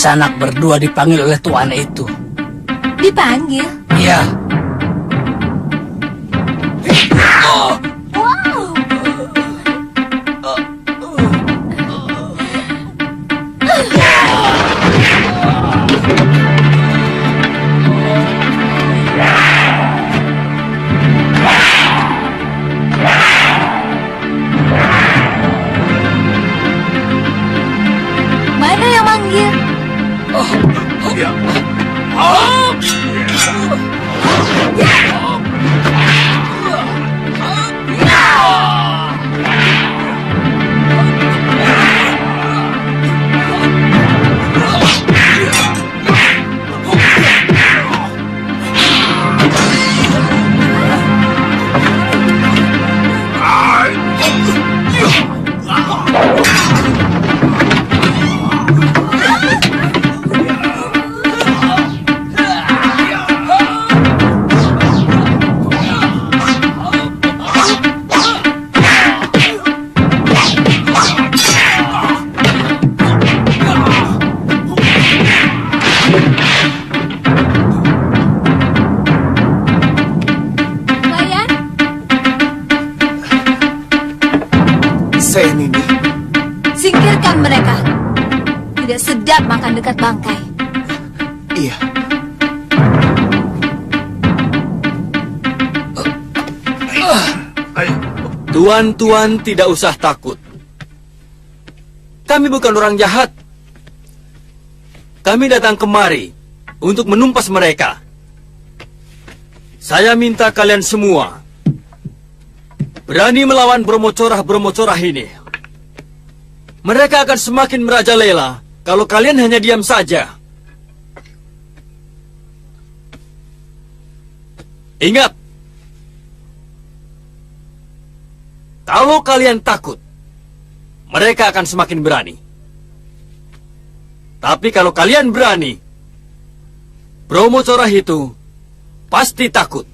sanak berdua dipanggil oleh tuan itu. Dipanggil? Iya. Wow. Mana yang manggil? Senini. Singkirkan mereka. Tidak sedap makan dekat bangkai. Iya. Tuan-tuan tidak usah takut. Kami bukan orang jahat. Kami datang kemari untuk menumpas mereka. Saya minta kalian semua berani melawan bromocorah-bromocorah ini. Mereka akan semakin merajalela kalau kalian hanya diam saja. Ingat, kalau kalian takut, mereka akan semakin berani. Tapi kalau kalian berani, bromocorah itu pasti takut.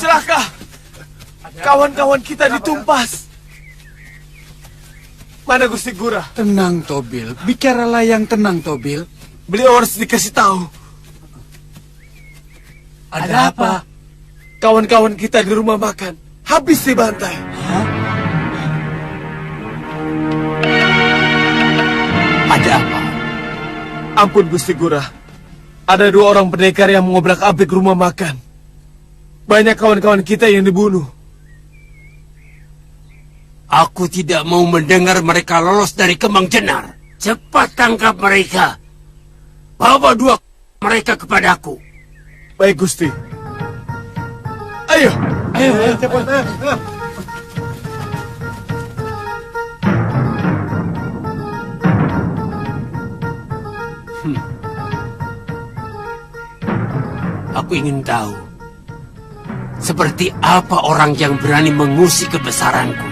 Celaka! Kawan-kawan kita ditumpas. Mana Gusti Gura? Tenang, Tobil. Bicaralah yang tenang, Tobil. Beliau harus dikasih tahu. Ada apa? Kawan-kawan kita di rumah makan habis dibantai. Hah? Ada apa? Ampun Gusti Gura. Ada 2 orang pendekar yang mengobrak-abrik rumah makan. Banyak kawan-kawan kita yang dibunuh. Aku tidak mau mendengar mereka lolos dari Kemang Jenar. Cepat tangkap mereka. Bawa 2 mereka kepadaku. Baik Gusti. Ayo. Ayo, cepat. Aku ingin tahu, seperti apa orang yang berani mengusik kebesaranku.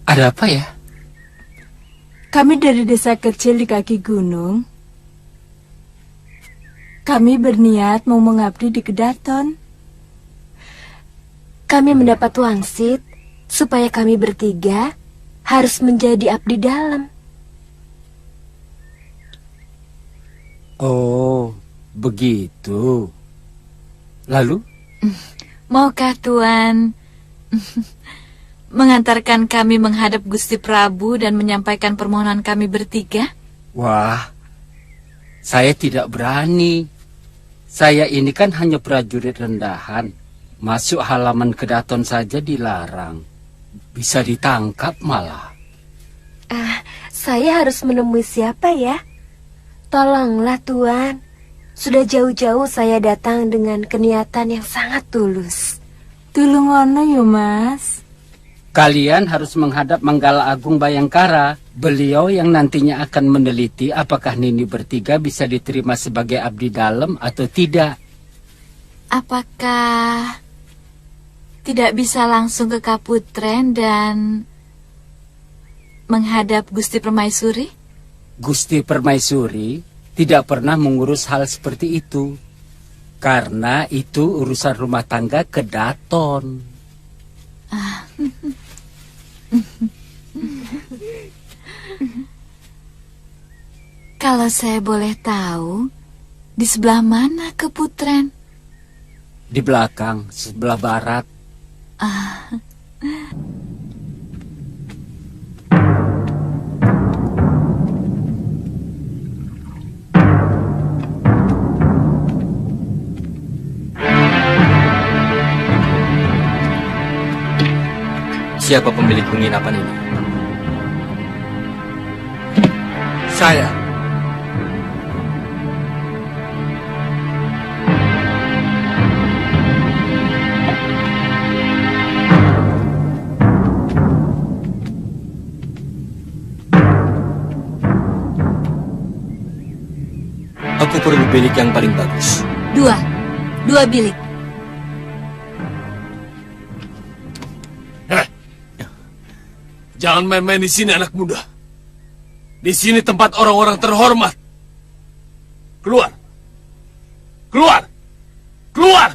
Ada apa ya? Kami dari desa kecil di kaki gunung. Kami berniat mau mengabdi di Kedaton. Kami mendapat wangsit supaya kami bertiga harus menjadi abdi dalam. Oh, begitu. Lalu? Maukah Tuan mengantarkan kami menghadap Gusti Prabu dan menyampaikan permohonan kami bertiga? Wah, saya tidak berani. Saya ini kan hanya prajurit rendahan. Masuk halaman Kedaton saja dilarang. Bisa ditangkap malah. Saya harus menemui siapa ya? Tolonglah Tuan. Sudah jauh-jauh saya datang dengan keniatan yang sangat tulus. Tulungono yo Mas. Kalian harus menghadap Manggala Agung Bayangkara. Beliau yang nantinya akan meneliti apakah Nini bertiga bisa diterima sebagai abdi dalam atau tidak. Apakah tidak bisa langsung ke Kaputren dan menghadap Gusti Permaisuri? Gusti Permaisuri tidak pernah mengurus hal seperti itu. Karena itu urusan rumah tangga Kedaton. Kalau saya boleh tahu, di sebelah mana Kaputren? Di belakang, sebelah barat. Siapa pemilik penginapan ini? Saya. Aku perlu bilik yang paling bagus. Dua bilik. Jangan main-main di sini anak muda. Di sini tempat orang-orang terhormat. Keluar. Keluar. Keluar.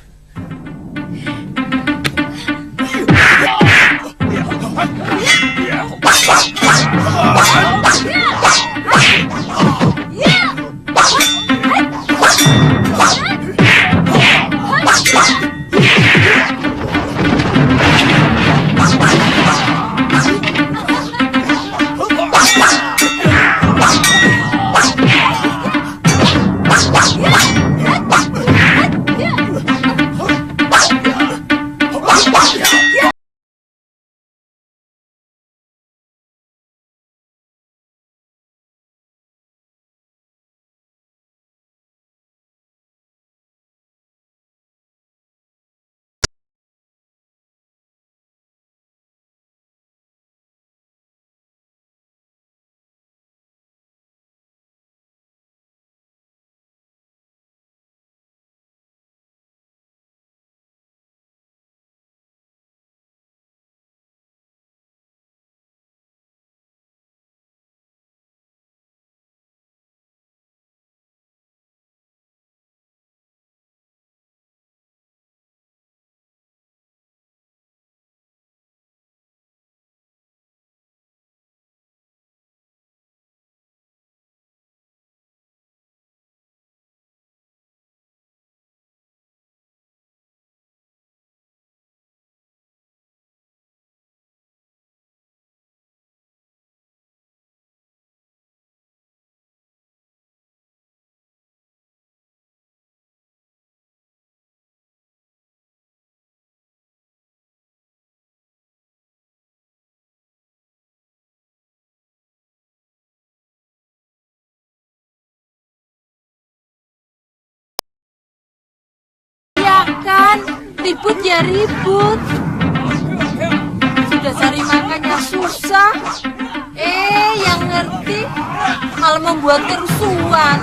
Kan ribut ya ribut. Sudah cari makannya susah. Yang ngerti malah membuat kerusuhan.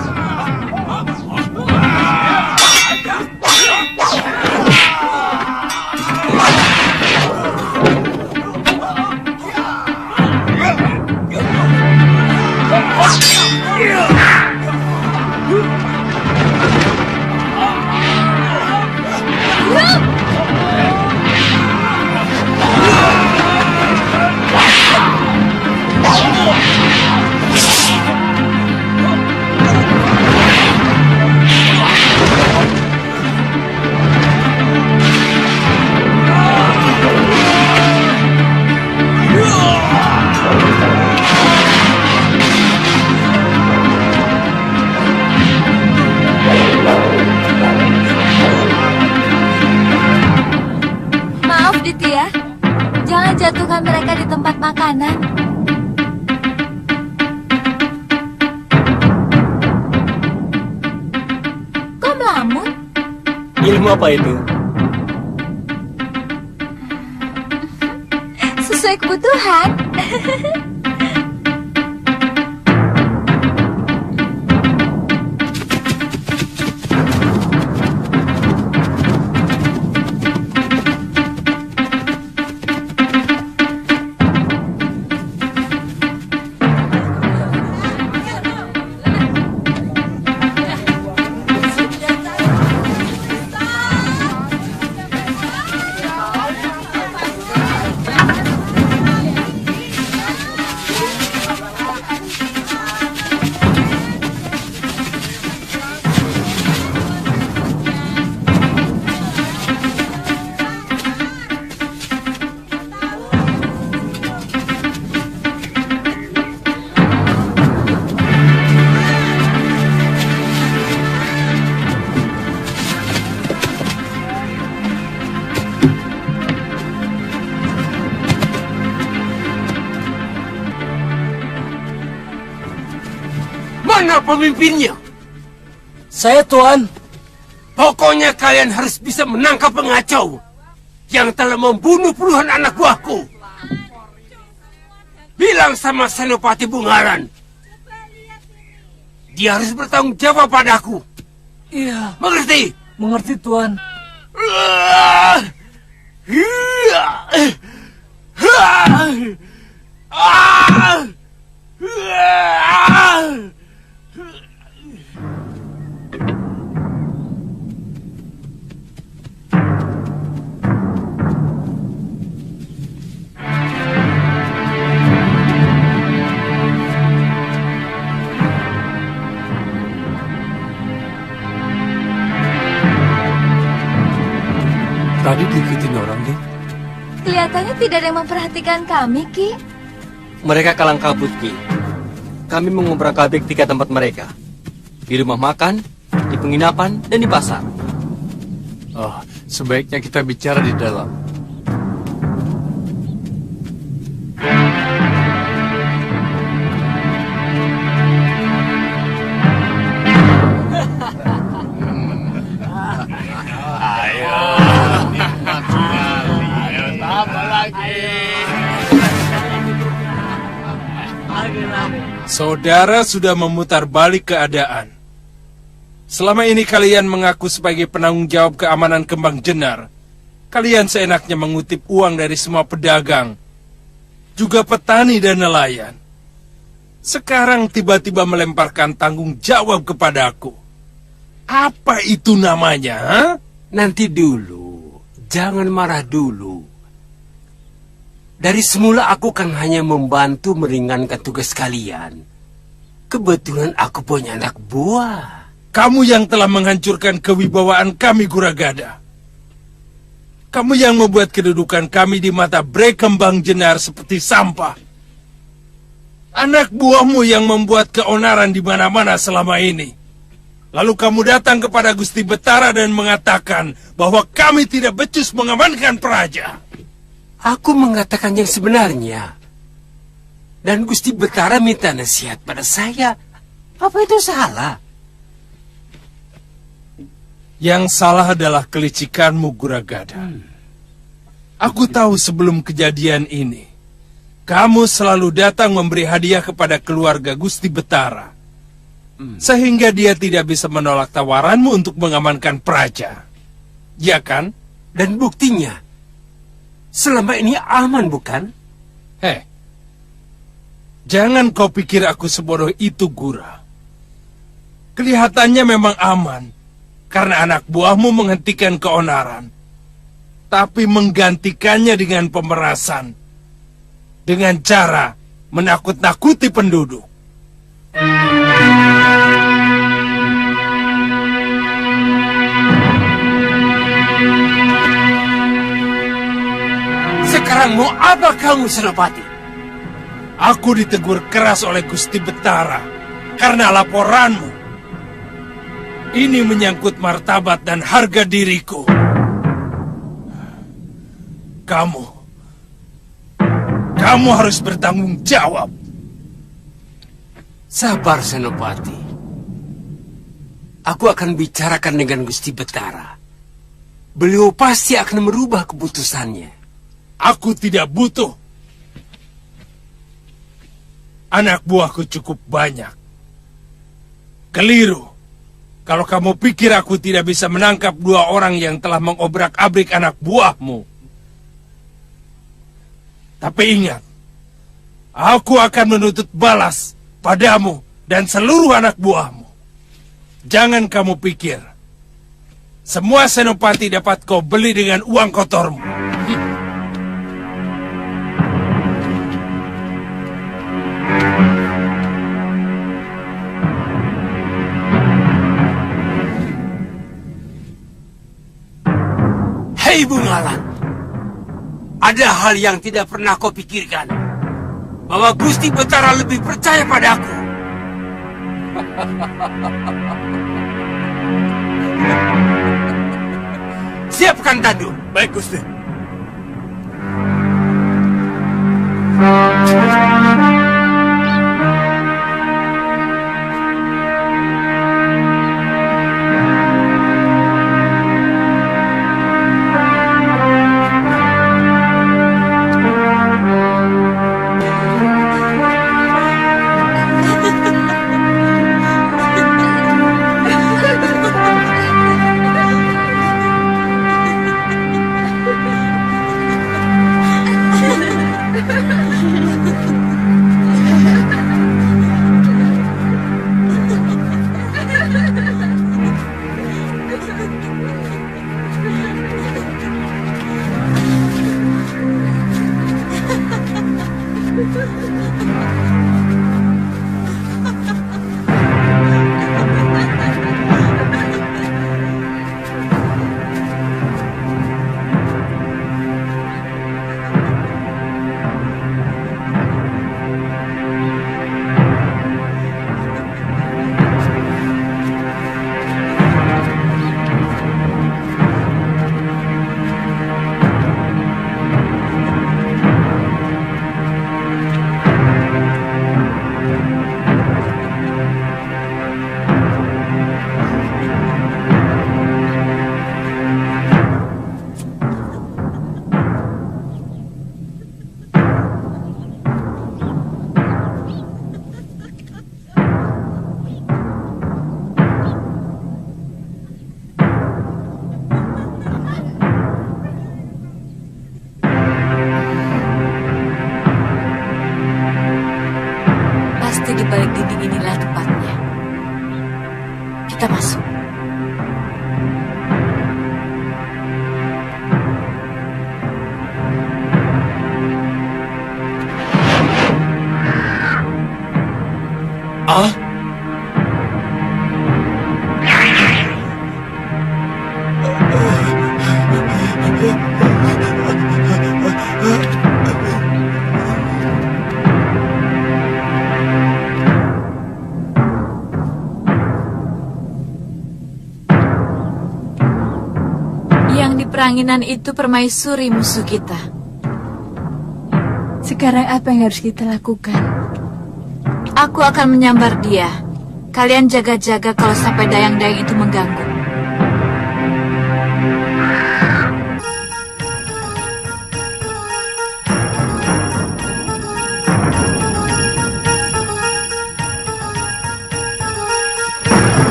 Aditya, jangan jatuhkan mereka di tempat makanan. Kok melamun? Ilmu apa itu? Sesuai kebutuhan. Mana pemimpinnya? Saya, Tuan. Pokoknya kalian harus bisa menangkap pengacau yang telah membunuh puluhan anak buahku. Bilang sama Senopati Bungaran, dia harus bertanggung jawab padaku. Iya, Mengerti? mengerti, Tuan. Tadi diikutin orang, deh. Kelihatannya tidak ada yang memperhatikan kami, Ki. Mereka kalang kabut, Ki. Kami mengobrak-abrik 3 tempat mereka. Di rumah makan, di penginapan, dan di pasar. Oh, sebaiknya kita bicara di dalam. Saudara sudah memutar balik keadaan. Selama ini kalian mengaku sebagai penanggung jawab keamanan Kembang Jenar. Kalian seenaknya mengutip uang dari semua pedagang, juga petani dan nelayan. Sekarang tiba-tiba melemparkan tanggung jawab kepadaku. Apa itu namanya, ha? Nanti dulu, jangan marah dulu. Dari semula aku kan hanya membantu meringankan tugas kalian. Kebetulan aku punya anak buah. Kamu yang telah menghancurkan kewibawaan kami, Guragada. Kamu yang membuat kedudukan kami di mata Bre Kembang Jenar seperti sampah. Anak buahmu yang membuat keonaran di mana-mana selama ini. Lalu kamu datang kepada Gusti Betara dan mengatakan bahwa kami tidak becus mengamankan Praja. Aku mengatakan yang sebenarnya. Dan Gusti Betara minta nasihat pada saya. Apa itu salah? Yang salah adalah kelicikanmu, Guragada. Aku tahu sebelum kejadian ini, kamu selalu datang memberi hadiah kepada keluarga Gusti Betara. Sehingga dia tidak bisa menolak tawaranmu untuk mengamankan Praja. Ya kan? Dan buktinya, selama ini aman, bukan? Jangan kau pikir aku sebodoh itu, Gura. Kelihatannya memang aman, karena anak buahmu menghentikan keonaran. Tapi menggantikannya dengan pemerasan. Dengan cara menakut-nakuti penduduk. Sekarang mau apa kamu, Senopati? Aku ditegur keras oleh Gusti Betara karena laporanmu. Ini menyangkut martabat dan harga diriku. Kamu harus bertanggung jawab. Sabar, Senopati. Aku akan bicarakan dengan Gusti Betara. Beliau pasti akan merubah keputusannya. Aku tidak butuh. Anak buahku cukup banyak. Keliru. Kalau kamu pikir aku tidak bisa menangkap 2 orang yang telah mengobrak-abrik anak buahmu. Tapi ingat, aku akan menuntut balas padamu dan seluruh anak buahmu. Jangan kamu pikir semua senopati dapat kau beli dengan uang kotormu. Hei Bungalan, ada hal yang tidak pernah kau pikirkan, bahwa Gusti Betara lebih percaya padaku. Siapkan tandu. Baik, Gusti. Di balik dinding inilah tempatnya. Kita masuk. Ah? Peranginan itu permaisuri musuh kita. Sekarang apa yang harus kita lakukan? Aku akan menyambar dia. Kalian jaga-jaga kalau sampai dayang-dayang itu mengganggu.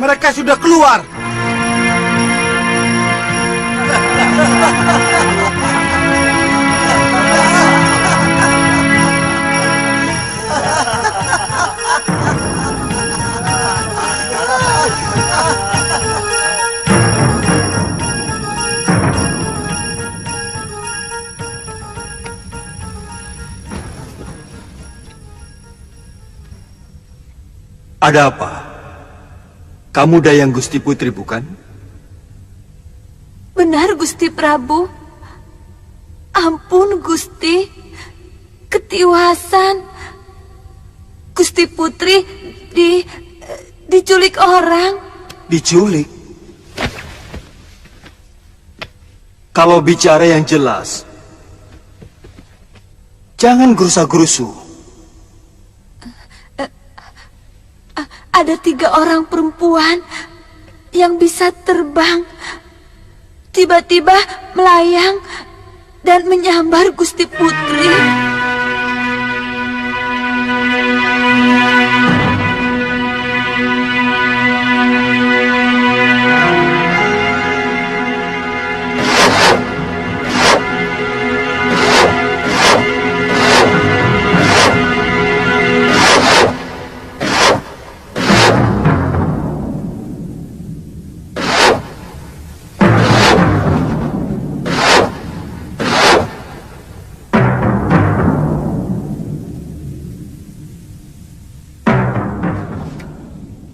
Mereka sudah keluar. Ada apa? Kamu Dayang Gusti Putri, bukan? Benar, Gusti Prabu. Ampun, Gusti. Ketiwasan. Gusti Putri diculik orang. Diculik? Kalau bicara yang jelas, jangan gerusa-gerusu. Ada 3 orang perempuan yang bisa terbang. Tiba-tiba melayang dan menyambar Gusti Putri.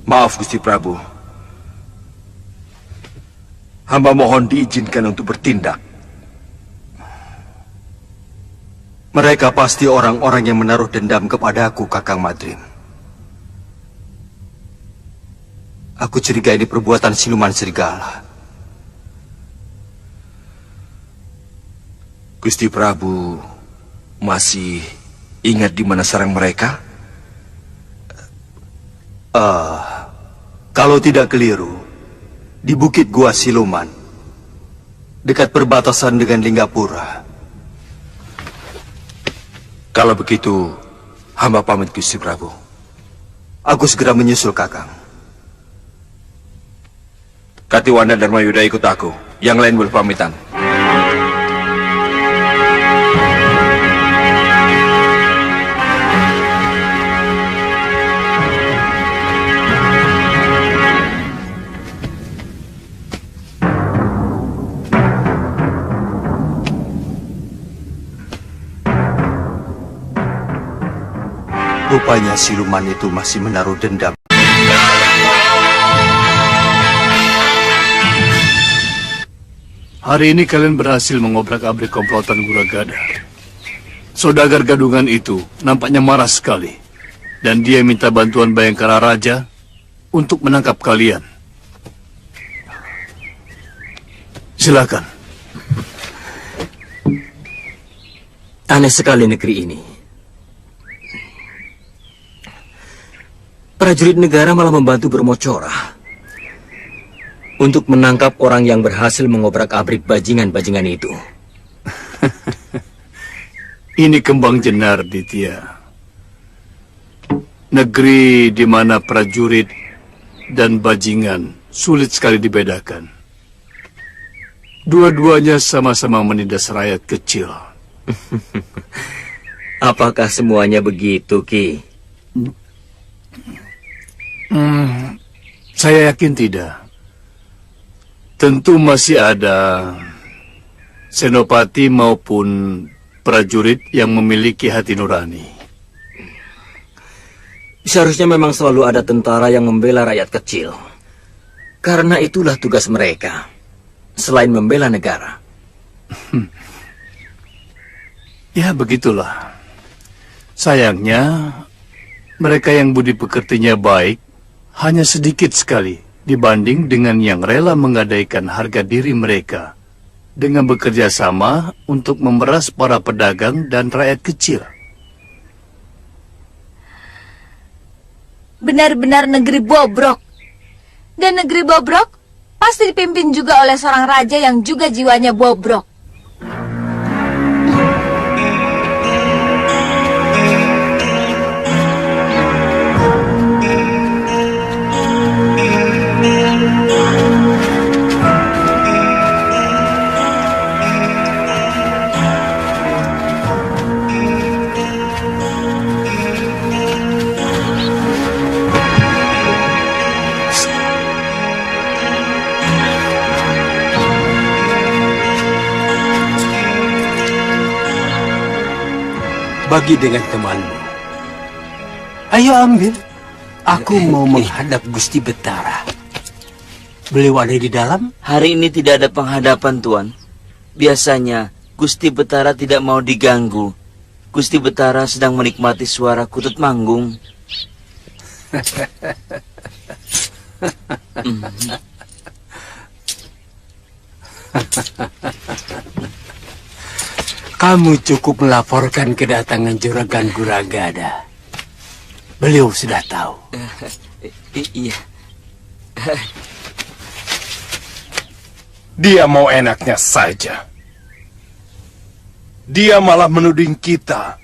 Maaf, Gusti Prabu. Hamba mohon diizinkan untuk bertindak. Mereka pasti orang-orang yang menaruh dendam kepadaku, Kakang Madrim. Aku curiga ini perbuatan siluman serigala. Gusti Prabu masih ingat di mana sarang mereka? Kalau tidak keliru, di Bukit Gua Siluman, dekat perbatasan dengan Linggapura. Kalau begitu, hamba pamit, Gusti Prabu. Aku segera menyusul, Kakang. Katiwana dan Mayuda ikut aku. Yang lain berpamitan. Rupanya siluman itu masih menaruh dendam. Hari ini kalian berhasil mengobrak-abrik komplotan Guragada. Saudagar gadungan itu nampaknya marah sekali. Dan dia minta bantuan Bayangkara Raja untuk menangkap kalian. Silakan. Aneh sekali negeri ini. Prajurit negara malah membantu Bromocorah untuk menangkap orang yang berhasil mengobrak-abrik bajingan-bajingan itu. Ini Kembang Jenar, Ditya. Negeri di mana prajurit dan bajingan sulit sekali dibedakan. Dua-duanya sama-sama menindas rakyat kecil. Apakah semuanya begitu, Ki? Saya yakin tidak. Tentu masih ada senopati maupun prajurit yang memiliki hati nurani. Seharusnya memang selalu ada tentara yang membela rakyat kecil. Karena itulah tugas mereka, selain membela negara. Ya, begitulah. Sayangnya, mereka yang budi pekertinya baik hanya sedikit sekali dibanding dengan yang rela menggadaikan harga diri mereka dengan bekerja sama untuk memeras para pedagang dan rakyat kecil. Benar-benar negeri bobrok. Dan negeri bobrok pasti dipimpin juga oleh seorang raja yang juga jiwanya bobrok. Bagi dengan temanmu. Ayo ambil. Aku mau menghadap Gusti Betara. Beliau ada di dalam? Hari ini tidak ada penghadapan, Tuan. Biasanya, Gusti Betara tidak mau diganggu. Gusti Betara sedang menikmati suara kutut manggung. Kamu cukup melaporkan kedatangan Juragan Guragada. Beliau sudah tahu. Iya. Dia mau enaknya saja. Dia malah menuding kita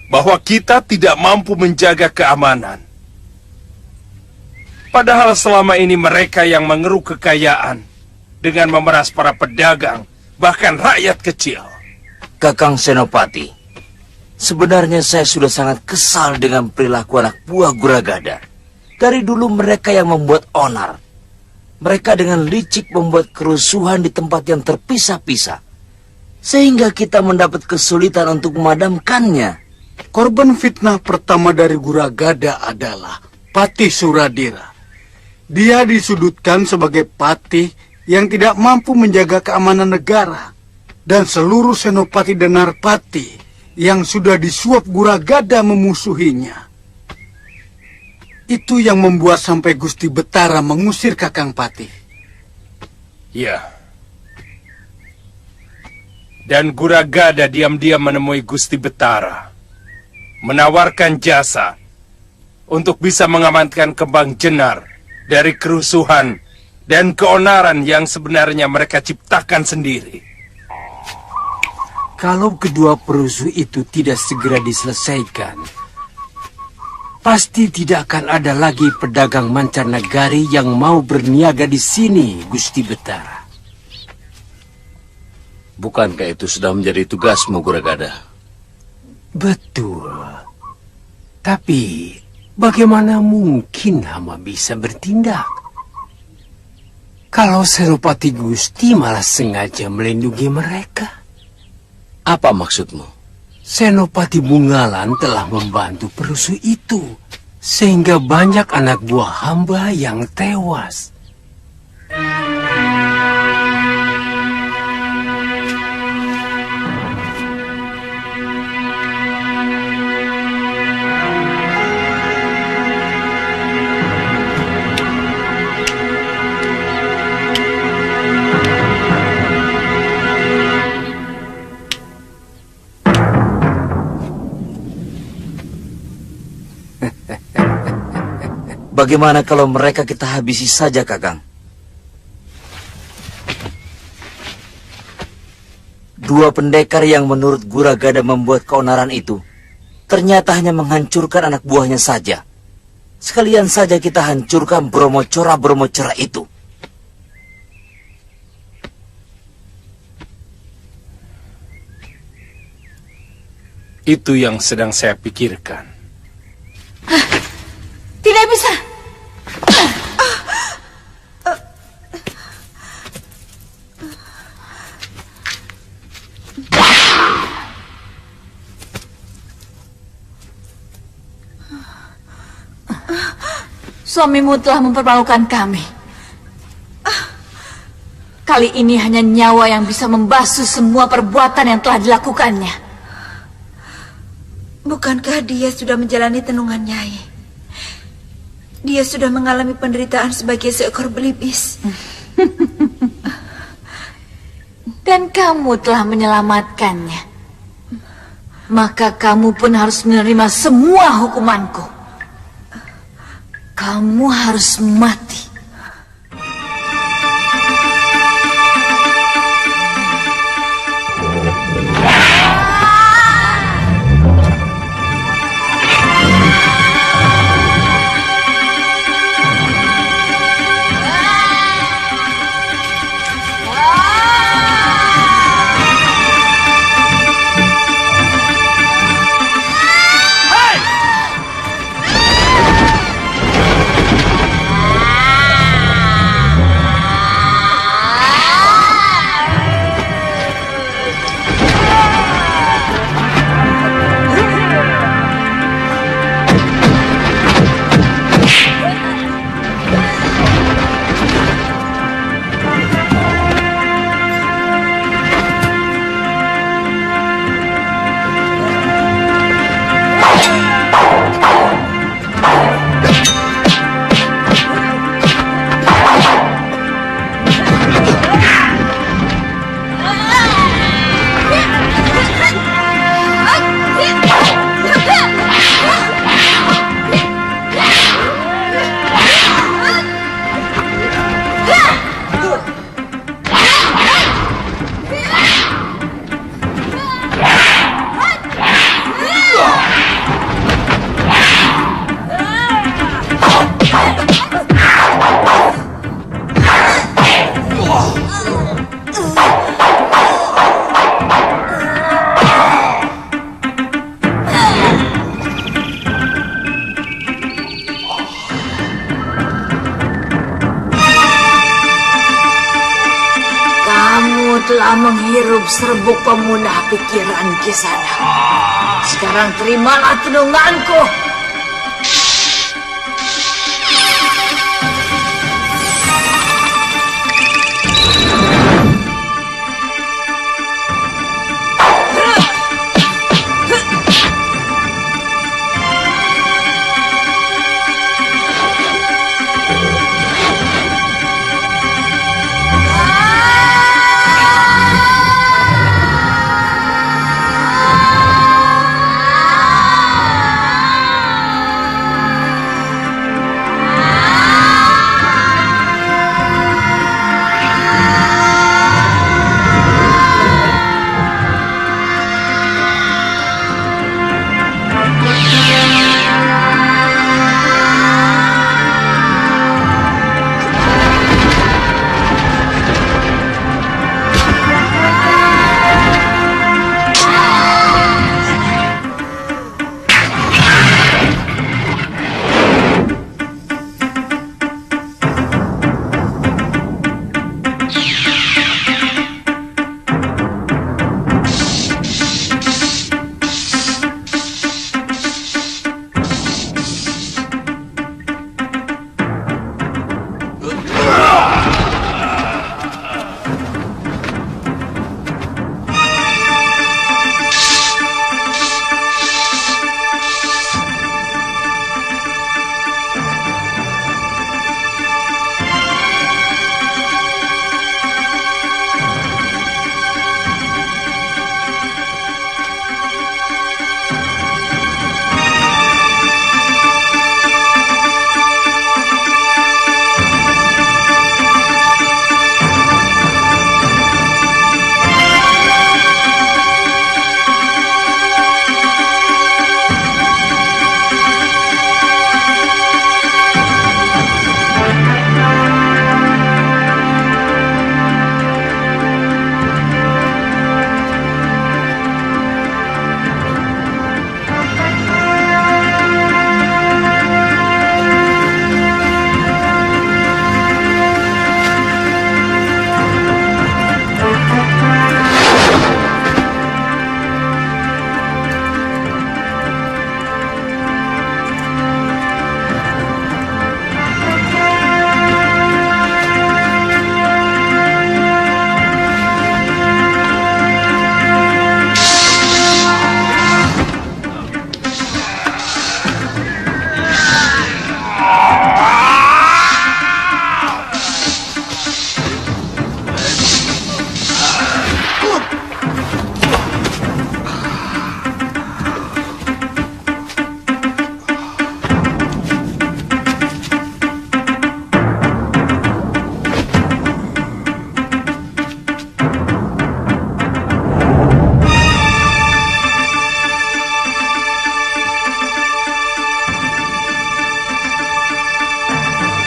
bahwa kita tidak mampu menjaga keamanan. Padahal selama ini mereka yang mengeruk kekayaan dengan memeras para pedagang, bahkan rakyat kecil. Kakang Senopati, sebenarnya saya sudah sangat kesal dengan perilaku anak buah Guragada. Dari dulu mereka yang membuat onar. Mereka dengan licik membuat kerusuhan di tempat yang terpisah-pisah. Sehingga kita mendapat kesulitan untuk memadamkannya. Korban fitnah pertama dari Guragada adalah Patih Suradira. Dia disudutkan sebagai patih yang tidak mampu menjaga keamanan negara. Dan seluruh senopati dan narpati yang sudah disuap Guragada memusuhinya. Itu yang membuat sampai Gusti Betara mengusir Kakang Patih. Ya. Dan Guragada diam-diam menemui Gusti Betara, menawarkan jasa untuk bisa mengamankan Kembang Jenar dari kerusuhan dan keonaran yang sebenarnya mereka ciptakan sendiri. Kalau kedua perusuh itu tidak segera diselesaikan, pasti tidak akan ada lagi pedagang mancanegari yang mau berniaga di sini, Gusti Betara. Bukankah itu sudah menjadi tugasmu, Guragada? Betul. Tapi, bagaimana mungkin hamba bisa bertindak? Kalau Senopati Gusti malah sengaja melindungi mereka. Apa maksudmu? Senopati Bungalan telah membantu perusuh itu, sehingga banyak anak buah hamba yang tewas. Bagaimana kalau mereka kita habisi saja, Kakang? Dua pendekar yang menurut Guragada membuat keonaran itu, ternyata hanya menghancurkan anak buahnya saja. Sekalian saja kita hancurkan Bromocora itu. Itu yang sedang saya pikirkan. Tidak bisa. Suamimu telah mempermalukan kami. Kali ini hanya nyawa yang bisa membasuh semua perbuatan yang telah dilakukannya. Bukankah dia sudah menjalani tenungan Nyai? Dia sudah mengalami penderitaan sebagai seekor belibis. Dan kamu telah menyelamatkannya. Maka kamu pun harus menerima semua hukumanku. Kamu harus mati. serbuk pemunah pikiran Kisana. Sekarang terimalah tununganku.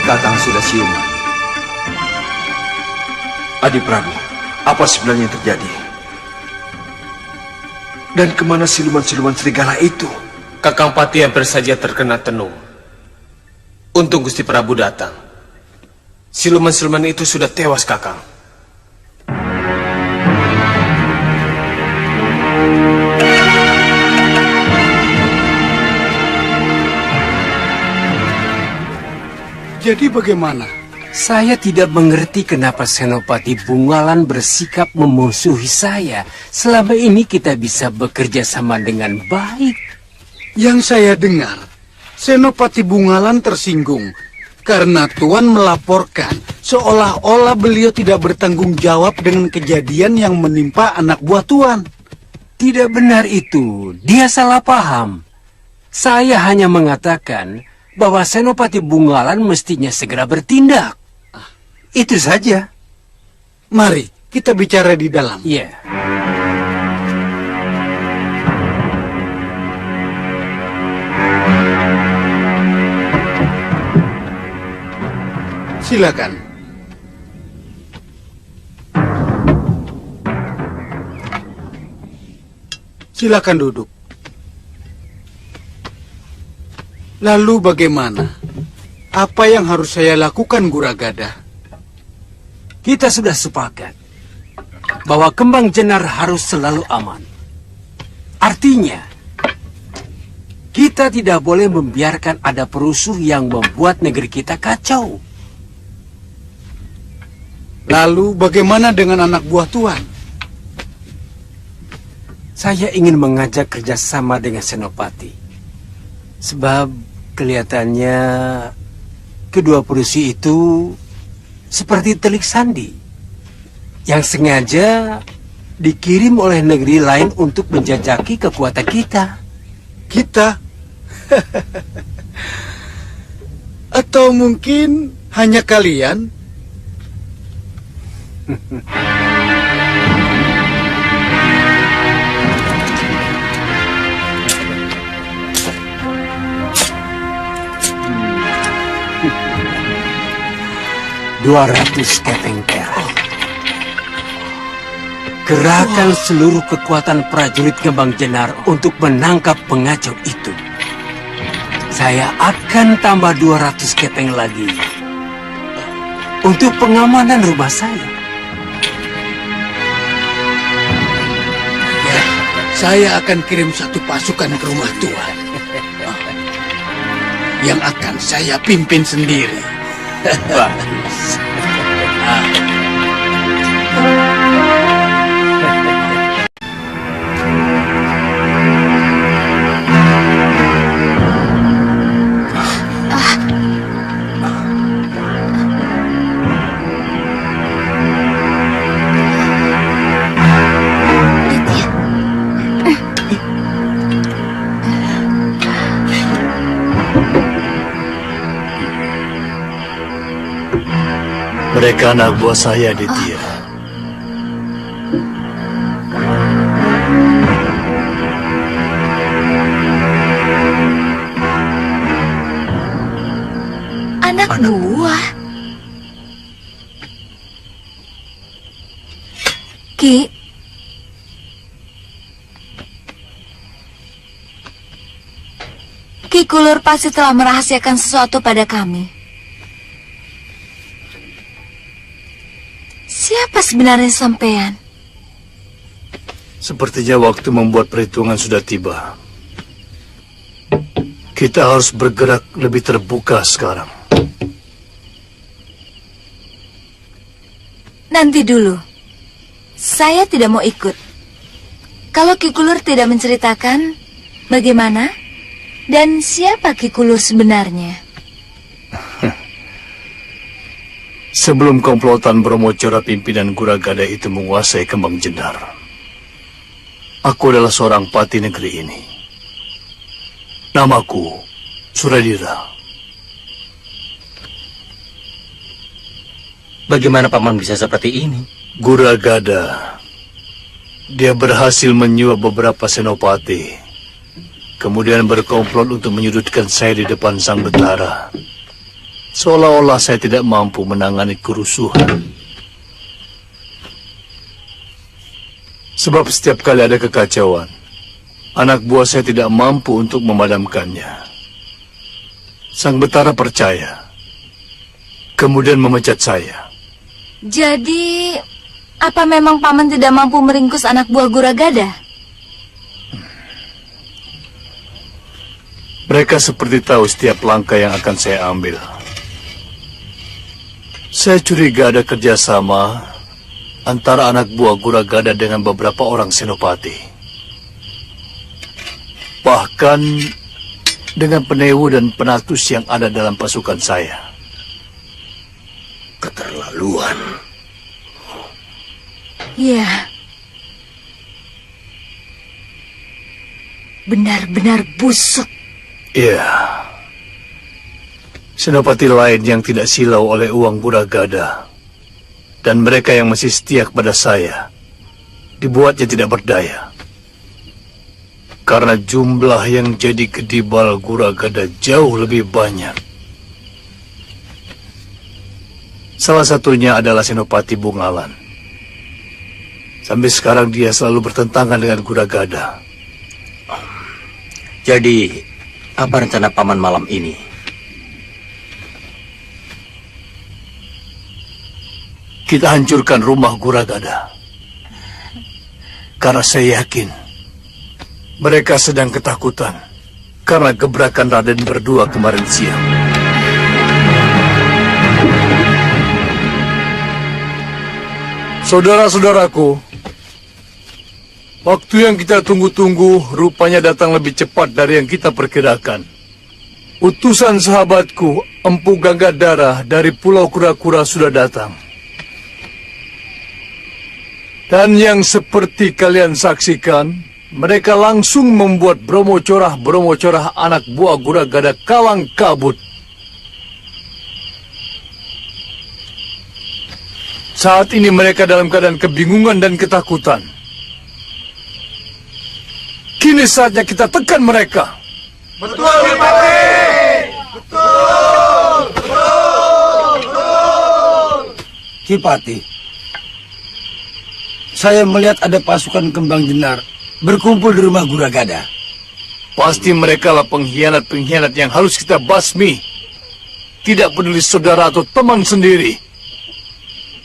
Kakang sudah siuman. Adi Prabu, apa sebenarnya yang terjadi? Dan kemana siluman-siluman serigala itu? Kakang Pati hampir saja terkena tenung. Untung Gusti Prabu datang. Siluman-siluman itu sudah tewas, Kakang. Jadi bagaimana? Saya tidak mengerti kenapa Senopati Bungalan bersikap memusuhi saya. Selama ini kita bisa bekerja sama dengan baik. Yang saya dengar, Senopati Bungalan tersinggung karena Tuan melaporkan seolah-olah beliau tidak bertanggung jawab dengan kejadian yang menimpa anak buah Tuan. Tidak benar itu, dia salah paham. Saya hanya mengatakan bahwa Senopati Bungalan mestinya segera bertindak. Itu saja. Mari kita bicara di dalam. Iya. Silakan. Silakan duduk. Lalu bagaimana? Apa yang harus saya lakukan, Guragada? Kita sudah sepakat. bahwa Kembang Jenar harus selalu aman. Artinya, kita tidak boleh membiarkan ada perusuh yang membuat negeri kita kacau. Lalu bagaimana dengan anak buah Tuan? Saya ingin mengajak kerjasama dengan Senopati. Sebab kelihatannya kedua perusuh itu seperti telik sandi yang sengaja dikirim oleh negeri lain untuk menjajaki kekuatan kita. Kita? Atau mungkin hanya kalian? $200 keping perak. Kerahkan seluruh kekuatan prajurit Kembang Jenar untuk menangkap pengacau itu. Saya akan tambah 200 keping lagi untuk pengamanan rumah saya. Ya, saya akan kirim satu pasukan ke rumah Tuan. Yang akan saya pimpin sendiri. Bagus. Mereka anak buah saya, Ditya. Anak buah? Ki? Ki Kulur pasti telah merahasiakan sesuatu pada kami. Siapa sebenarnya sampean? Sepertinya waktu membuat perhitungan sudah tiba. Kita harus bergerak lebih terbuka sekarang. Nanti dulu. Saya tidak mau ikut. Kalau Ki Kulur tidak menceritakan bagaimana dan siapa Ki Kulur sebenarnya. Sebelum komplotan Brahmacora pimpinan Guragada itu menguasai Kembang Jenar, aku adalah seorang pati negeri ini. Namaku Suradira. Bagaimana paman bisa seperti ini? Guragada. Dia berhasil menyuap beberapa senopati, kemudian berkomplot untuk menyudutkan saya di depan Sang Betara. Seolah-olah saya tidak mampu menangani kerusuhan. Sebab setiap kali ada kekacauan, anak buah saya tidak mampu untuk memadamkannya. Sang Betara percaya, kemudian memecat saya. Jadi, apa memang paman tidak mampu meringkus anak buah Guragada? Mereka seperti tahu setiap langkah yang akan saya ambil. Saya curiga ada kerjasama antara anak buah Guragada dengan beberapa orang senopati. Bahkan dengan penewu dan penatus yang ada dalam pasukan saya. Keterlaluan. Ya. Benar-benar busuk. Iya. Senopati lain yang tidak silau oleh uang Guragada dan mereka yang masih setia kepada saya dibuatnya tidak berdaya. Karena jumlah yang jadi kedibal Guragada jauh lebih banyak. Salah satunya adalah Senopati Bungalan. Sampai sekarang dia selalu bertentangan dengan Guragada. Jadi, apa rencana paman malam ini? Kita hancurkan rumah Guragada. Karena saya yakin mereka sedang ketakutan karena gebrakan Raden berdua kemarin siang. Saudara-saudaraku, waktu yang kita tunggu-tunggu rupanya datang lebih cepat dari yang kita perkirakan. Utusan sahabatku, Empu Ganggadara dari Pulau Kura-Kura sudah datang. Dan yang seperti kalian saksikan, mereka langsung membuat Bromo Corah anak buah Guragada kalang kabut. Saat ini mereka dalam keadaan kebingungan dan ketakutan. Kini saatnya kita tekan mereka. Betul, Adipati! Betul! Kipati, saya melihat ada pasukan kembang jenar berkumpul di rumah Guragada. Pasti mereka lah pengkhianat-pengkhianat yang harus kita basmi. Tidak peduli saudara atau teman sendiri.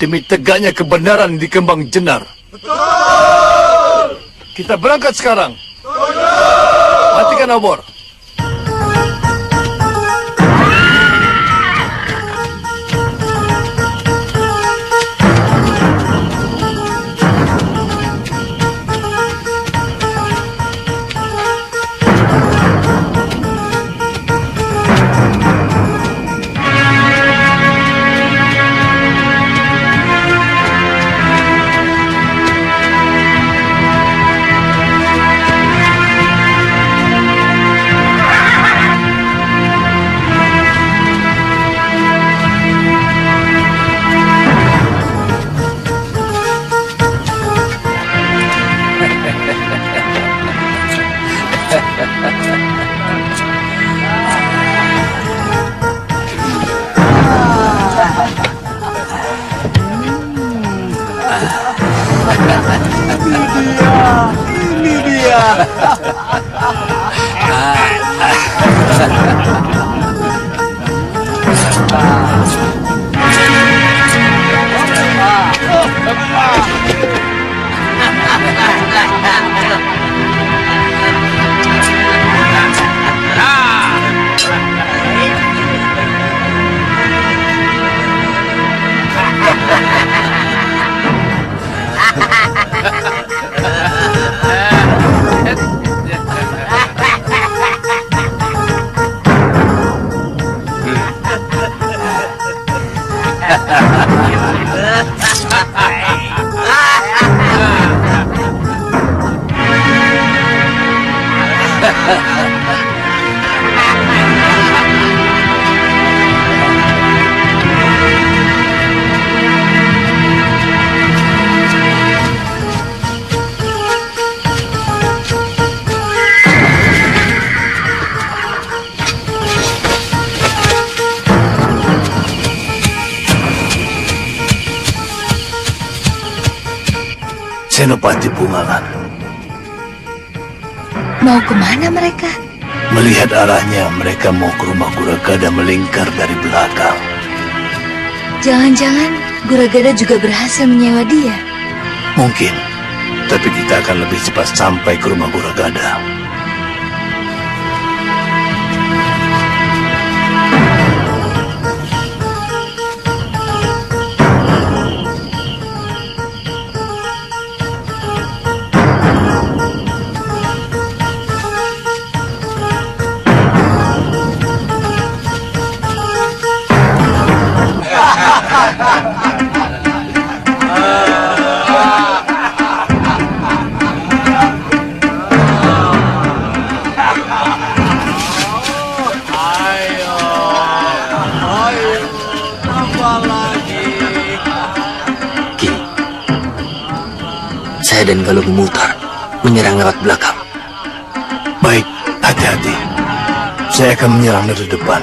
Demi tegaknya kebenaran di Kembang Jenar. Betul! Kita berangkat sekarang. Matikan obor. Ini dia. Senopati Bungalan. Mau kemana mereka? Melihat arahnya, mereka mau ke rumah Guragada melingkar dari belakang. Jangan-jangan Guragada juga berhasil menyewa dia. Mungkin, tapi kita akan lebih cepat sampai ke rumah Guragada. Saya dan Galuh memutar, menyerang lewat belakang. Baik, hati-hati. Saya akan menyerang dari depan.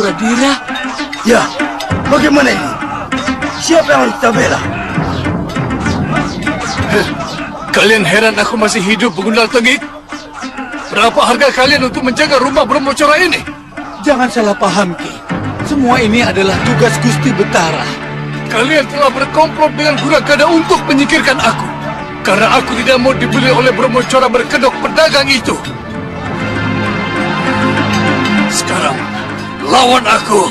Guradira? Ya, bagaimana ini? Siapa yang harus kita bela? Kalian heran aku masih hidup, Begundal Tengik? Berapa harga kalian untuk menjaga rumah Brahmacora ini? Jangan salah paham, Ki. Semua ini adalah tugas Gusti Betara. Kalian telah berkomplot dengan Guragada untuk menyingkirkan aku. Karena aku tidak mau dibeli oleh Brahmacora berkedok pedagang itu. Sekarang, lawan aku.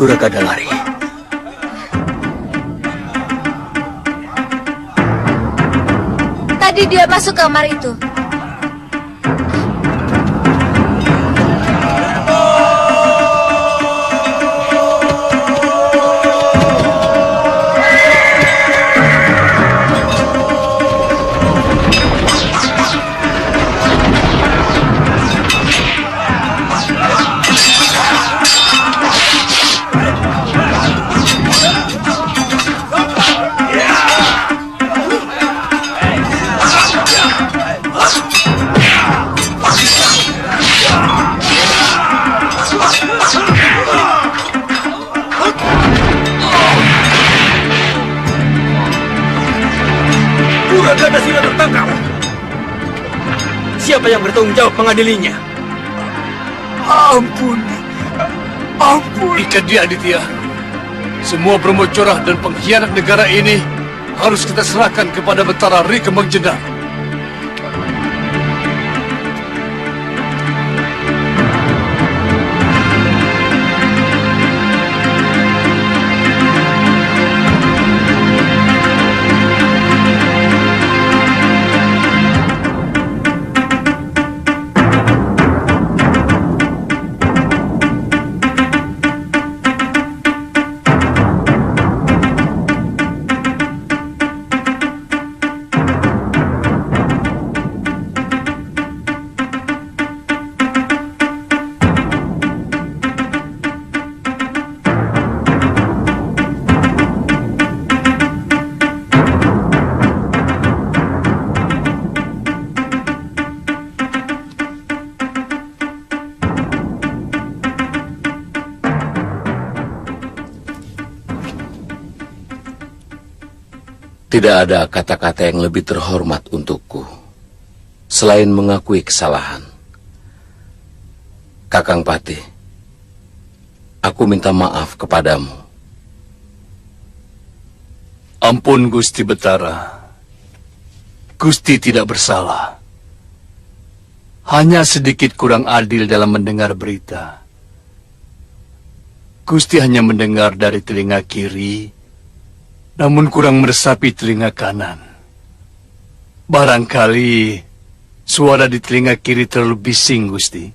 Guragada lari. Tadi dia masuk kamar itu. Guragada sudah tertangkap. Siapa yang bertanggung jawab mengadilinya? Ampun. Ikat dia, Aditya. Semua Brahmacora dan pengkhianat negara ini harus kita serahkan kepada Betara Ri Kembang Jendar. Tidak ada kata-kata yang lebih terhormat untukku selain mengakui kesalahan. Kakang Patih, aku minta maaf kepadamu. Ampun, Gusti Betara. Gusti tidak bersalah. Hanya sedikit kurang adil dalam mendengar berita. Gusti hanya mendengar dari telinga kiri, namun kurang meresapi telinga kanan. Barangkali suara di telinga kiri terlalu bising, Gusti.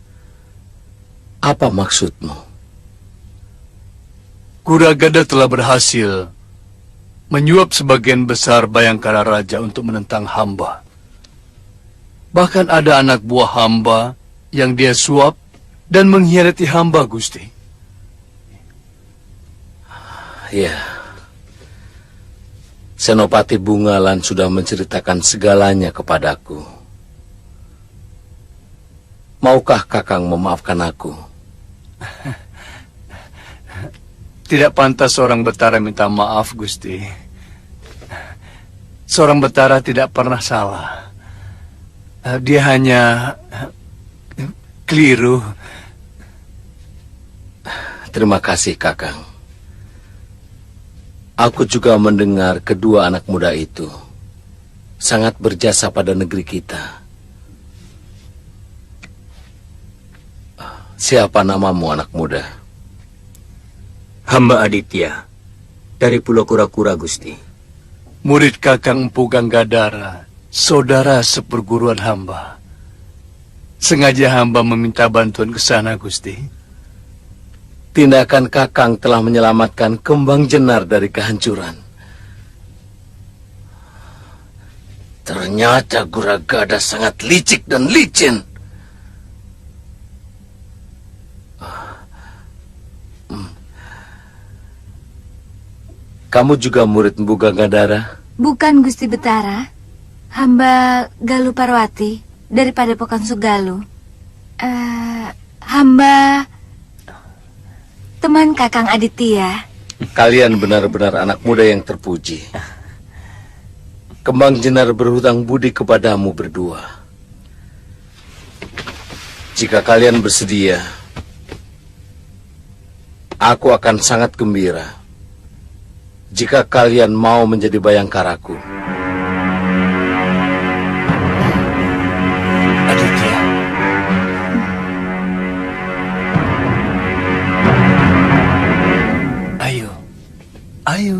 Apa maksudmu? Guragada telah berhasil menyuap sebagian besar Bayangkara Raja untuk menentang hamba. Bahkan ada anak buah hamba yang dia suap dan mengkhianati hamba, Gusti. Ya. Senopati Bungalan sudah menceritakan segalanya kepadaku. Maukah Kakang memaafkan aku? Tidak pantas seorang Betara minta maaf, Gusti. Seorang Betara tidak pernah salah. Dia hanya keliru. Terima kasih, Kakang. Aku juga mendengar kedua anak muda itu sangat berjasa pada negeri kita. Siapa namamu, anak muda? Hamba Aditya, dari Pulau Kura-Kura, Gusti. Murid Kakang Empu Ganggadara, saudara seperguruan hamba. Sengaja hamba meminta bantuan ke sana, Gusti. Tindakan Kakang telah menyelamatkan Kembang Jenar dari kehancuran. Ternyata Guragada sangat licik dan licin. Kamu juga murid Mpu Gangadara? Bukan, Gusti Betara. Hamba Galuh Parwati dari Padepokan Sugaluh. Hamba teman Kakang Aditya. Kalian benar-benar anak muda yang terpuji. Kembang Jenar berhutang budi kepadamu berdua. Jika kalian bersedia, aku akan sangat gembira jika kalian mau menjadi bayangkaraku. Aditya. Ayo. Ayo.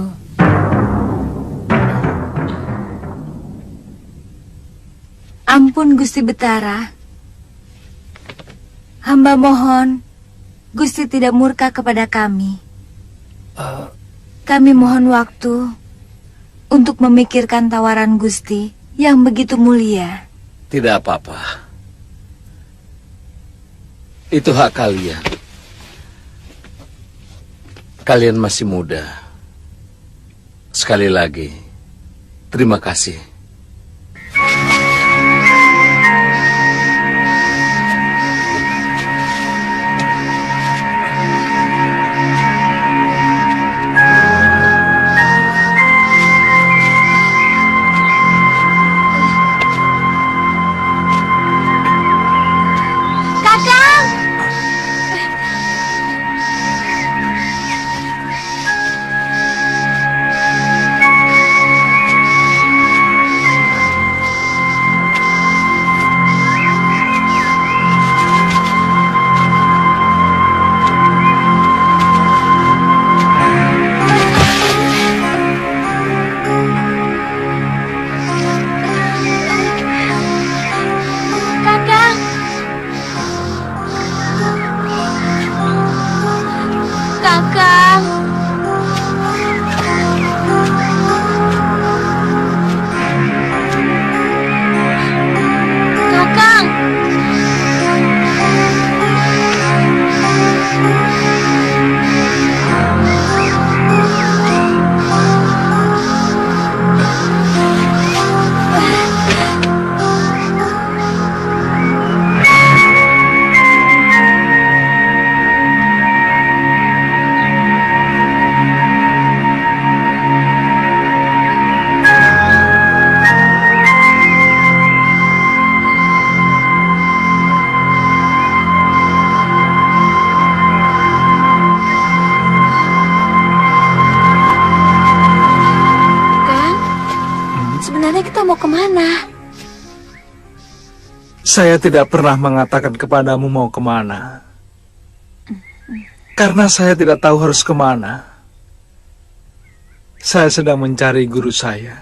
Ampun, Gusti Betara. Hamba mohon Gusti tidak murka kepada kami. Kami mohon waktu untuk memikirkan tawaran Gusti yang begitu mulia. Tidak apa-apa. Itu hak kalian. Kalian masih muda. Sekali lagi, terima kasih. Saya tidak pernah mengatakan kepadamu mau kemana. Karena saya tidak tahu harus kemana. Saya sedang mencari guru saya.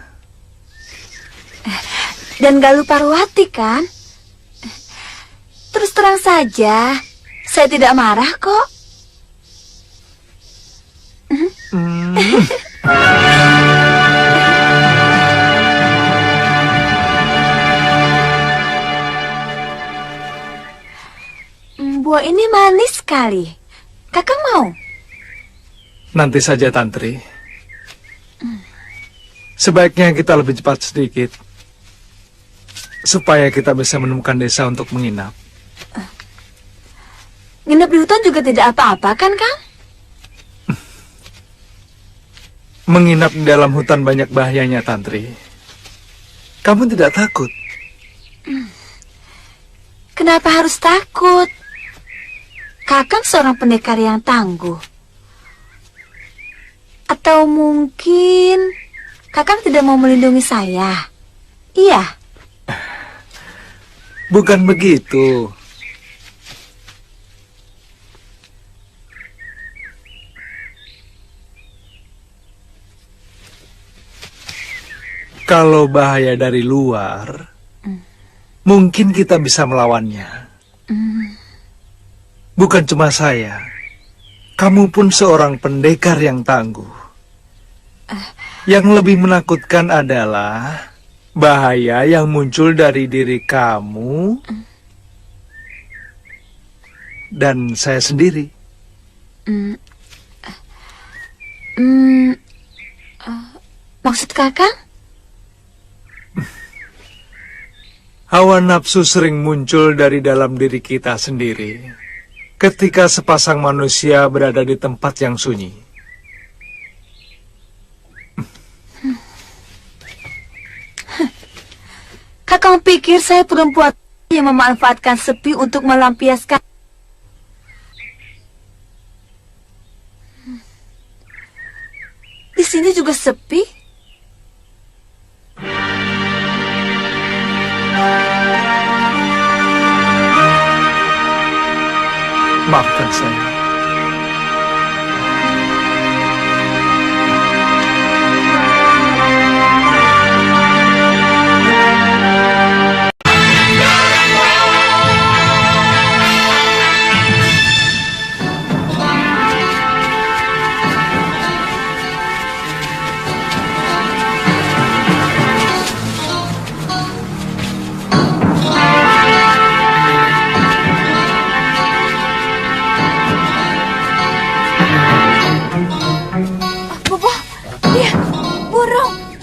Dan Galuh Parwati kan? Terus terang saja, saya tidak marah kok. Buah ini manis sekali. Kakak mau? Nanti saja, Tantri. Sebaiknya kita lebih cepat sedikit, supaya kita bisa menemukan desa untuk menginap. Nginep di hutan juga tidak apa-apa kan, Kang? Menginap di dalam hutan banyak bahayanya, Tantri. Kamu tidak takut? Kenapa harus takut? Kakang seorang pendekar yang tangguh. Atau mungkin Kakang tidak mau melindungi saya? Iya. Bukan begitu. Kalau bahaya dari luar, mungkin kita bisa melawannya. Bukan cuma saya, kamu pun seorang pendekar yang tangguh. Yang lebih menakutkan adalah bahaya yang muncul dari diri kamu dan saya sendiri. Maksud kakang? Hawa nafsu sering muncul dari dalam diri kita sendiri ketika sepasang manusia berada di tempat yang sunyi. Kakang pikir saya perempuan yang memanfaatkan sepi untuk melampiaskan. Di sini juga sepi. Maafkan saya.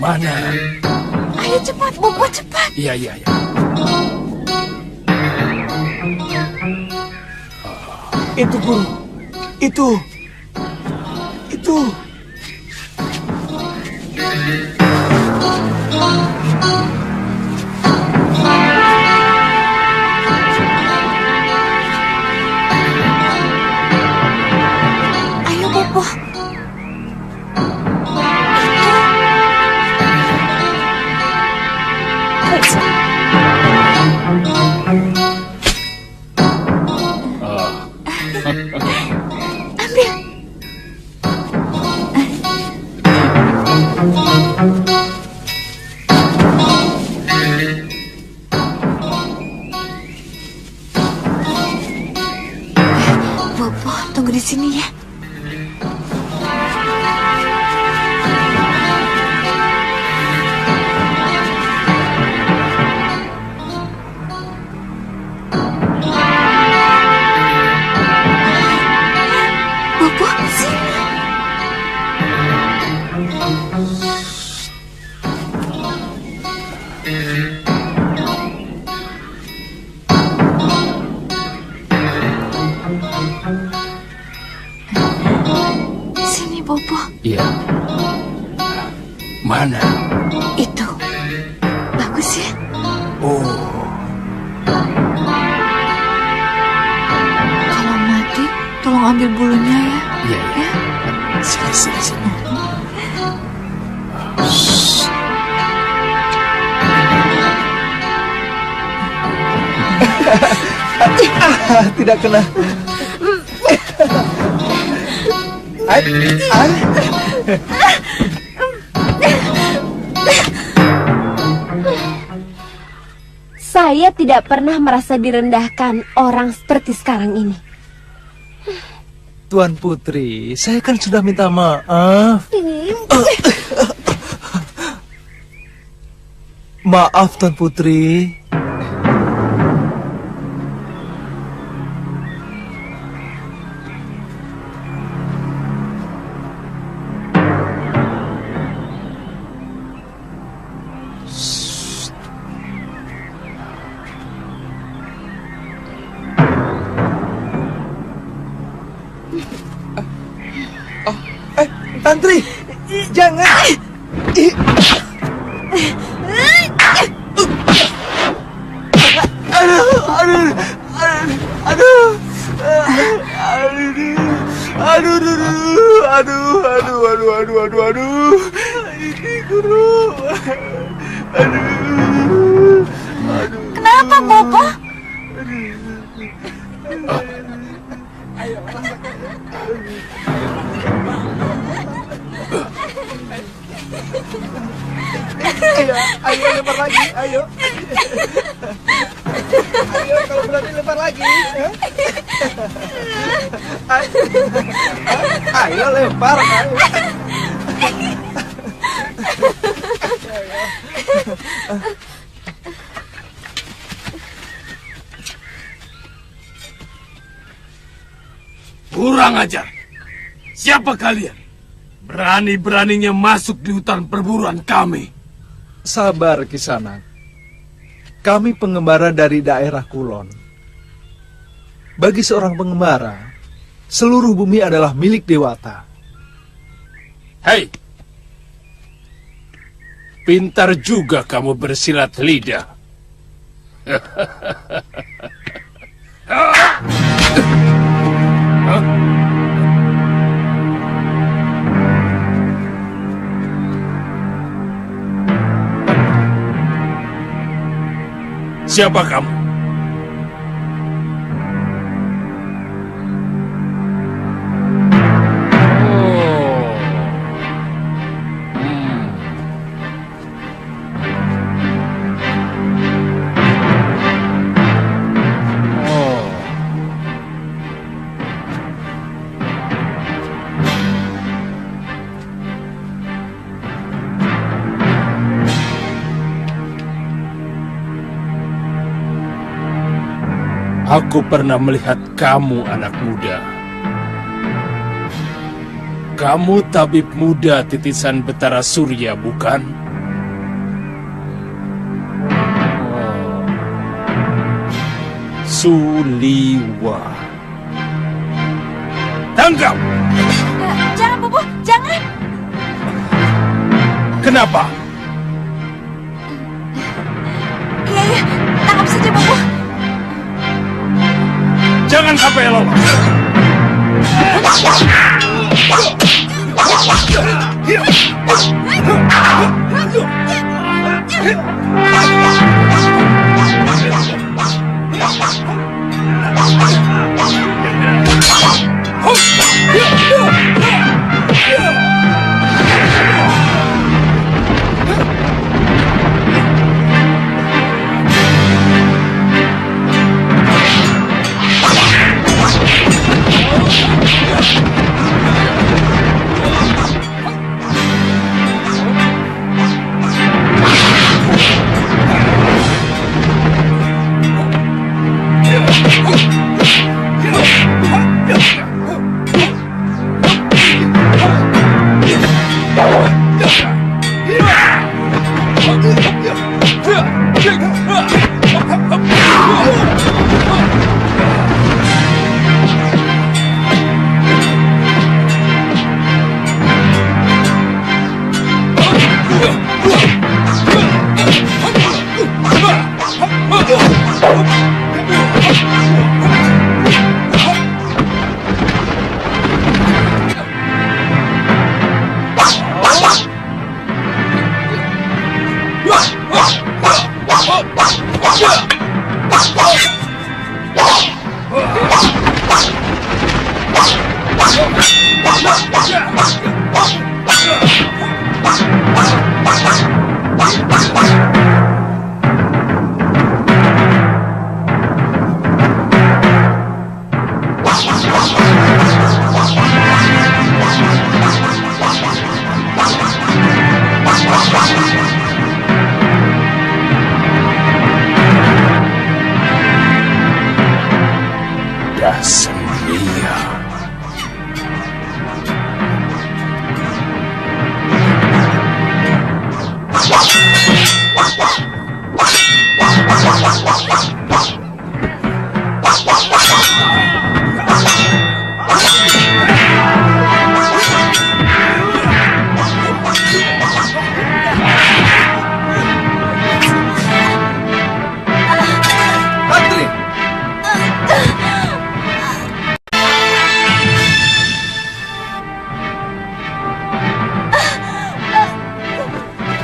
Mana? Ayo cepat, Bobo, cepat. Iya. Itu, Guru. Itu. Ayo, Bobo. Ambil. Bobo, tunggu di sini ya. Bobo, sini. Sini, Bobo. Iya. Mana? Itu. Bagus ya? Oh. Kalau mati, tolong ambil bulunya ya. Iya. Sini. Tidak kena. Saya tidak pernah merasa direndahkan orang seperti sekarang ini. Tuan Putri, saya kan sudah minta maaf. Maaf, Tuan Putri. Tantri, jangan. Aduh. Ini Guru. Kenapa, Bobo? Ayo lempar lagi, ayo. Ayo kalau berani lempar lagi. lagi. Ayo lempar. Ayo. Kurang ajar. Siapa kalian? Berani-beraninya masuk di hutan perburuan kami. Sabar, Kisanak. Kami pengembara dari daerah Kulon. Bagi seorang pengembara, seluruh bumi adalah milik Dewata. Hei! Pintar juga kamu bersilat lidah. Siapa kamu? Aku pernah melihat kamu, anak muda. Kamu tabib muda titisan Betara Surya, bukan? Suliwa. Tangkap! Jangan, Bobo, jangan! Kenapa? Iya, tangkap saja, Bobo. Jangan sampai lolos.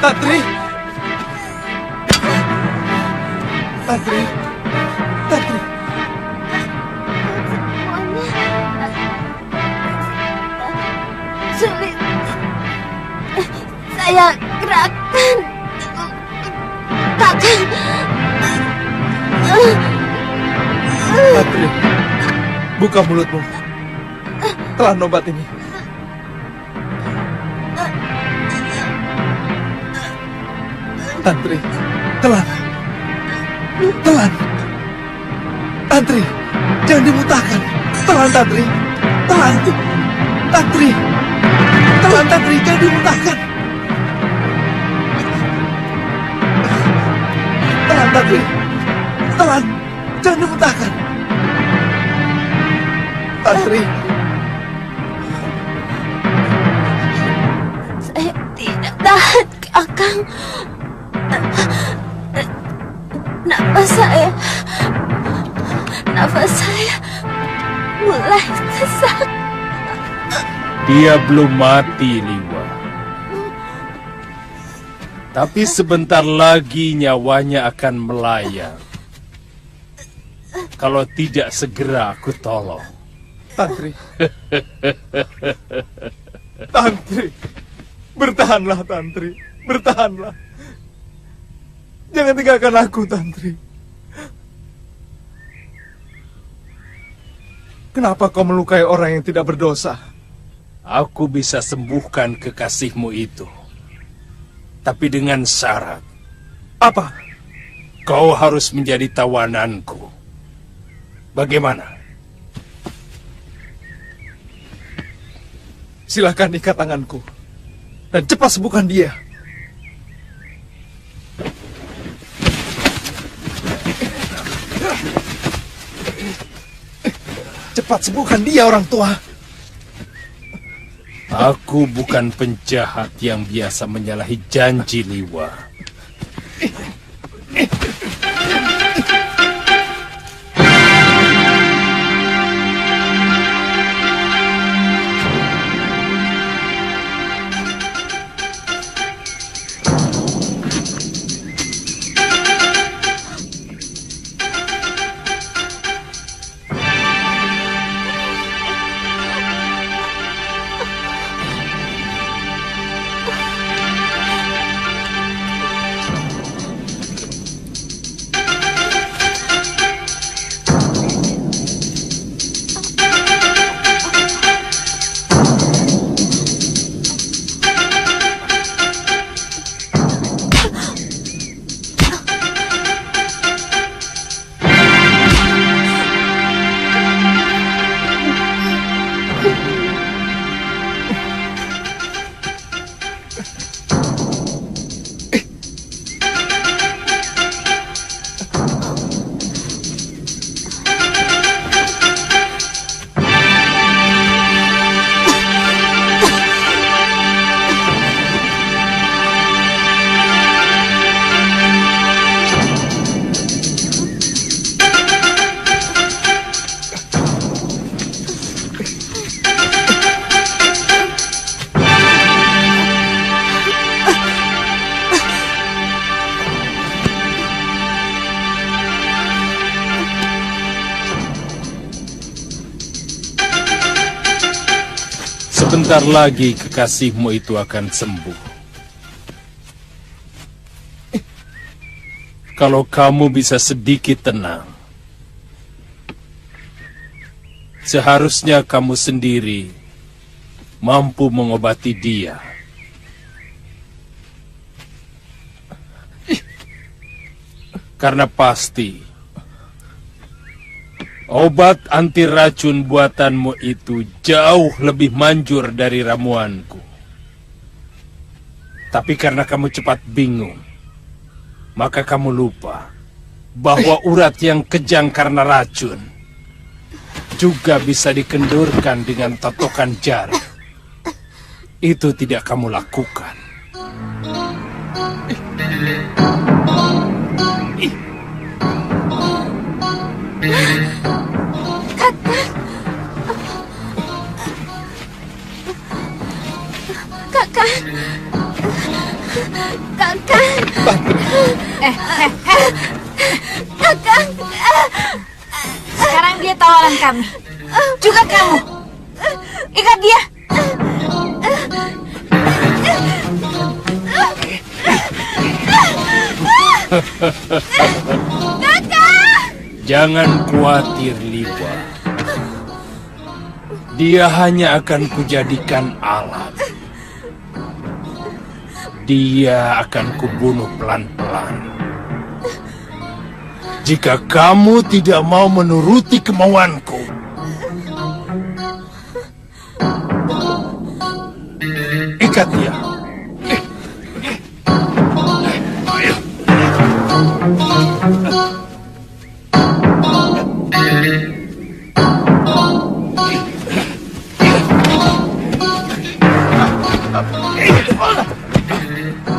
Tatri! Tatri! Tatri! Sulit. Saya gerakan. Kakang. Buka mulutmu. Telan obat ini. Tantri, telan. Telan. Tantri, jangan dimutahkan. Telan, Tantri. Telan. Tantri. Telan, Tantri, jangan dimutahkan. Telan, Tantri. Telan, jangan dimutahkan. Tantri. Saya tidak tahan, Kakang. Nafas saya mulai sesak. Dia belum mati, Liwa. Tapi sebentar lagi nyawanya akan melayang. Kalau tidak segera aku tolong. Tantri. Tantri. Bertahanlah, Tantri. Bertahanlah. Jangan tinggalkan aku, Tantri. Kenapa kau melukai orang yang tidak berdosa? Aku bisa sembuhkan kekasihmu itu. Tapi dengan syarat. Apa? Kau harus menjadi tawananku. Bagaimana? Silakan ikat tanganku. Dan cepat sembuhkan dia. Cepat sembuhkan dia, orang tua. Aku bukan penjahat yang biasa menyalahi janji, Liwa. Sebentar lagi kekasihmu itu akan sembuh. Kalau kamu bisa sedikit tenang, seharusnya kamu sendiri mampu mengobati dia. Karena pasti obat anti racun buatanmu itu jauh lebih manjur dari ramuanku. Tapi karena kamu cepat bingung, maka kamu lupa bahwa urat yang kejang karena racun juga bisa dikendurkan dengan totokan jari. Itu tidak kamu lakukan. Kakang. Sekarang dia tawaran kami. Juga kamu. Ikat dia. Jangan khawatir, Liwa. Dia hanya akan kujadikan alat. Dia akan kubunuh pelan-pelan. Jika kamu tidak mau menuruti kemauanku, ikat dia.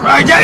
Raja,